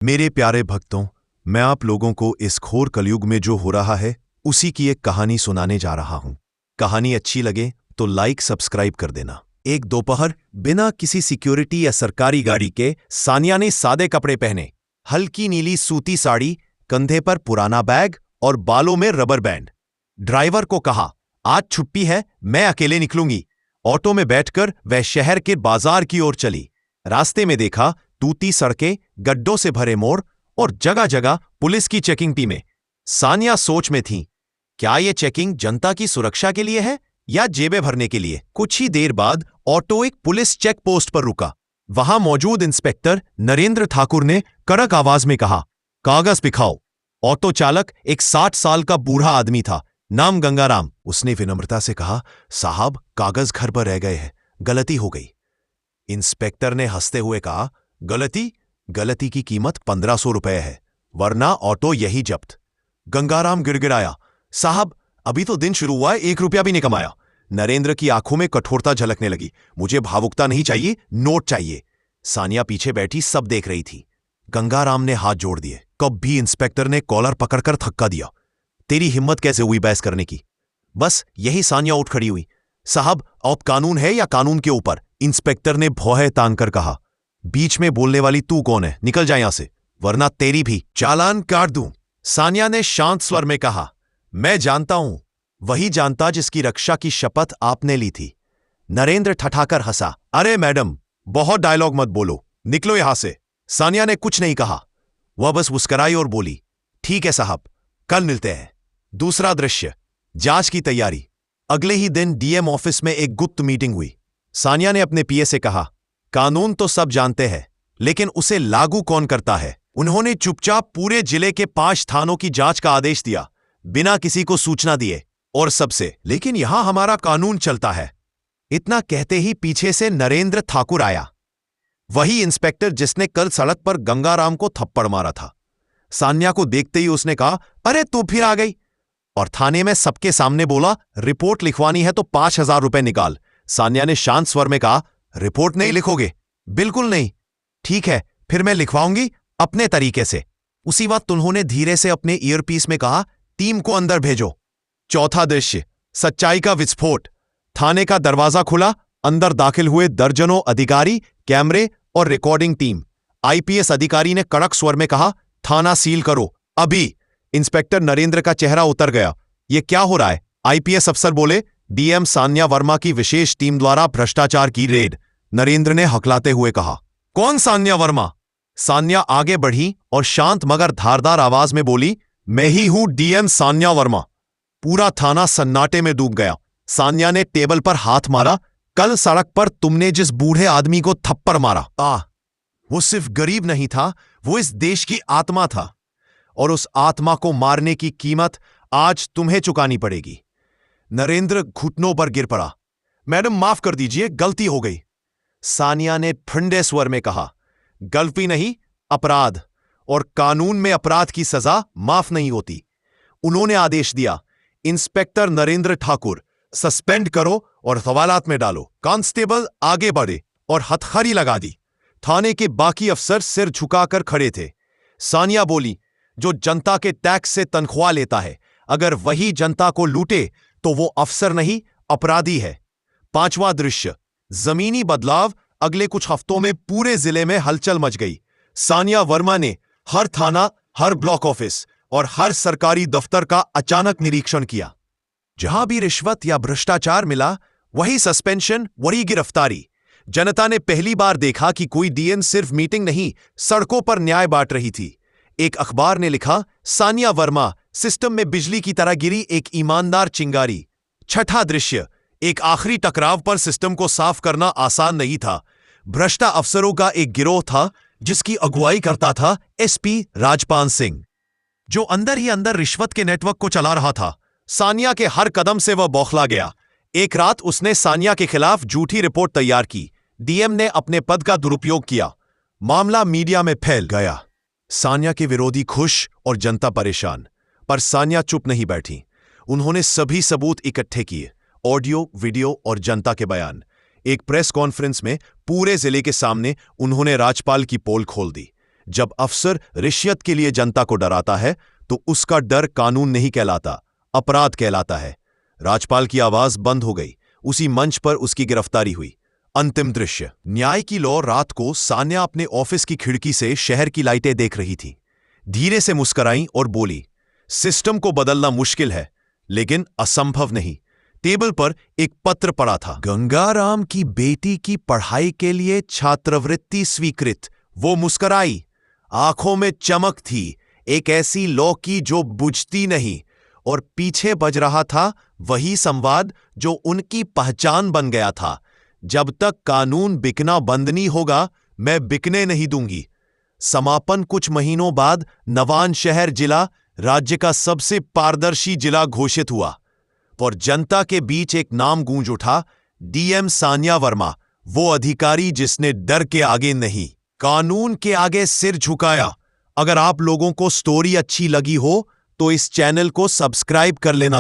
मेरे प्यारे भक्तों, मैं आप लोगों को इस घोर कलयुग में जो हो रहा है उसी की एक कहानी सुनाने जा रहा हूं। कहानी अच्छी लगे तो लाइक सब्सक्राइब कर देना। एक दोपहर बिना किसी सिक्योरिटी या सरकारी गाड़ी के सानिया ने सादे कपड़े पहने, हल्की नीली सूती साड़ी, कंधे पर पुराना बैग और बालों में रबर बैंड। ड्राइवर को कहा, आज छुट्टी है, मैं अकेले निकलूंगी। ऑटो में बैठकर वह शहर के बाजार की ओर चली। रास्ते में देखा टूटी सड़कें, गड्ढों से भरे मोड़ और जगह जगह पुलिस की चेकिंग टीमें। सानिया सोच में थी, क्या ये चेकिंग जनता की सुरक्षा के लिए है या जेबें भरने के लिए? कुछ ही देर बाद ऑटो एक पुलिस चेक पोस्ट पर रुका। वहां मौजूद इंस्पेक्टर नरेंद्र ठाकुर ने कड़क आवाज में कहा, कागज दिखाओ। ऑटो चालक एक 60 साल का बूढ़ा आदमी था, नाम गंगाराम। उसने विनम्रता से कहा, साहब, कागज घर पर रह गए हैं, गलती हो गई। इंस्पेक्टर ने हंसते हुए कहा, गलती? गलती की कीमत 1500 रुपए है, वरना ऑटो यही जब्त। गंगाराम गिड़गिड़ाया, साहब, अभी तो दिन शुरू हुआ है, 1 रुपया भी नहीं कमाया। नरेंद्र की आंखों में कठोरता झलकने लगी। मुझे भावुकता नहीं चाहिए, नोट चाहिए। सानिया पीछे बैठी सब देख रही थी। गंगाराम ने हाथ जोड़ दिए। कब भी इंस्पेक्टर ने कॉलर पकड़कर थक्का दिया। तेरी हिम्मत कैसे हुई बहस करने की? बस यही सानिया उठ खड़ी हुई। साहब, आप कानून है या कानून के ऊपर? इंस्पेक्टर ने भौहें तान कर कहा। बीच में बोलने वाली तू कौन है? निकल जा यहां से, वरना तेरी भी चालान काट दूं। सानिया ने शांत स्वर में कहा, मैं जानता हूं, वही जानता जिसकी रक्षा की शपथ आपने ली थी। नरेंद्र ठठाकर हंसा, अरे मैडम, बहुत डायलॉग मत बोलो, निकलो यहां से। सानिया ने कुछ नहीं कहा, वह बस मुस्कुराई और बोली, ठीक है साहब, कल मिलते हैं। दूसरा दृश्य, जांच की तैयारी। अगले ही दिन डीएम ऑफिस में एक गुप्त मीटिंग हुई। सानिया ने अपने पीए से कहा, कानून तो सब जानते हैं, लेकिन उसे लागू कौन करता है? उन्होंने चुपचाप पूरे जिले के 5 थानों की जांच का आदेश दिया, बिना किसी को सूचना दिए, और सबसे, लेकिन यहां हमारा कानून चलता है। इतना कहते ही पीछे से नरेंद्र ठाकुर आया, वही इंस्पेक्टर जिसने कल सड़क पर गंगाराम को थप्पड़ मारा था। सानिया को देखते ही उसने कहा, अरे तू फिर आ गई, और थाने में सबके सामने बोला, रिपोर्ट लिखवानी है तो 5000 रुपए निकाल। सानिया ने शांत स्वर में कहा, रिपोर्ट नहीं लिखोगे? बिल्कुल नहीं। ठीक है, फिर मैं लिखवाऊंगी अपने तरीके से। उसी वक्त उन्होंने धीरे से अपने ईयरपीस में कहा, टीम को अंदर भेजो। चौथा दृश्य, सच्चाई का विस्फोट। थाने का दरवाजा खुला, अंदर दाखिल हुए दर्जनों अधिकारी, कैमरे और रिकॉर्डिंग टीम। आईपीएस अधिकारी ने कड़क स्वर में कहा, थाना सील करो अभी। इंस्पेक्टर नरेंद्र का चेहरा उतर गया। यह क्या हो रहा है? आईपीएस अफसर बोले, डीएम सानिया वर्मा की विशेष टीम द्वारा भ्रष्टाचार की रेड। नरेंद्र ने हकलाते हुए कहा, कौन सानिया वर्मा? सानिया आगे बढ़ी और शांत मगर धारदार आवाज में बोली, मैं ही हूं डीएम सानिया वर्मा। पूरा थाना सन्नाटे में डूब गया। सानिया ने टेबल पर हाथ मारा, कल सड़क पर तुमने जिस बूढ़े आदमी को थप्पड़ मारा, वो सिर्फ गरीब नहीं था, वो इस देश की आत्मा था, और उस आत्मा को मारने की कीमत आज तुम्हें चुकानी पड़ेगी। नरेंद्र घुटनों पर गिर पड़ा। मैडम, माफ कर दीजिए, गलती हो गई। सानिया ने ठंडे स्वर में कहा, गलती नहीं, अपराध, और कानून में अपराध की सजा माफ नहीं होती। उन्होंने आदेश दिया, इंस्पेक्टर नरेंद्र ठाकुर, सस्पेंड करो और हवालात में डालो। कांस्टेबल आगे बढ़े और हथकड़ी लगा दी। थाने के बाकी अफसर सिर झुकाकर खड़े थे। सानिया बोली, जो जनता के टैक्स से तनख्वाह लेता है, अगर वही जनता को लूटे तो वो अफसर नहीं, अपराधी है। पांचवा दृश्य, जमीनी बदलाव। अगले कुछ हफ्तों में पूरे जिले में हलचल मच गई। सानिया वर्मा ने हर थाना, हर ब्लॉक ऑफिस और हर सरकारी दफ्तर का अचानक निरीक्षण किया। जहां भी रिश्वत या भ्रष्टाचार मिला, वही सस्पेंशन, वही गिरफ्तारी। जनता ने पहली बार देखा कि कोई डीएम सिर्फ मीटिंग नहीं, सड़कों पर न्याय बांट रही थी। एक अखबार ने लिखा, सानिया वर्मा सिस्टम में बिजली की तरह गिरी एक ईमानदार चिंगारी। छठा दृश्य, एक आखिरी टकराव पर सिस्टम को साफ करना आसान नहीं था। भ्रष्टा अफसरों का एक गिरोह था जिसकी अगुवाई करता था एसपी राजपाल सिंह, जो अंदर ही अंदर रिश्वत के नेटवर्क को चला रहा था। सानिया के हर कदम से वह बौखला गया। एक रात उसने सानिया के खिलाफ झूठी रिपोर्ट तैयार की। डीएम ने अपने पद का दुरुपयोग किया। मामला मीडिया में फैल गया। सानिया के विरोधी खुश और जनता परेशान, पर सानिया चुप नहीं बैठी। उन्होंने सभी सबूत इकट्ठे किए, ऑडियो, वीडियो और जनता के बयान। एक प्रेस कॉन्फ्रेंस में पूरे जिले के सामने उन्होंने राजपाल की पोल खोल दी। जब अफसर रिश्वत के लिए जनता को डराता है तो उसका डर कानून नहीं कहलाता, अपराध कहलाता है। राजपाल की आवाज बंद हो गई। उसी मंच पर उसकी गिरफ्तारी हुई। अंतिम दृश्य। न्याय की लौ रात को सान्या अपने ऑफिस की खिड़की से शहर की लाइटें देख रही थी। धीरे से मुस्कुराई और बोली, सिस्टम को बदलना मुश्किल है लेकिन असंभव नहीं। टेबल पर एक पत्र पड़ा था। गंगाराम की बेटी की पढ़ाई के लिए छात्रवृत्ति स्वीकृत। वो मुस्कुराई। आंखों में चमक थी, एक ऐसी लौ की जो बुझती नहीं। और पीछे बज रहा था वही संवाद जो उनकी पहचान बन गया था, जब तक कानून बिकना बंद नहीं होगा, मैं बिकने नहीं दूंगी। समापन कुछ महीनों बाद नवान शहर जिला राज्य का सबसे पारदर्शी जिला घोषित हुआ और जनता के बीच एक नाम गूंज उठा, डीएम सान्या वर्मा, वो अधिकारी जिसने डर के आगे नहीं, कानून के आगे सिर झुकाया। अगर आप लोगों को स्टोरी अच्छी लगी हो तो इस चैनल को सब्सक्राइब कर लेना।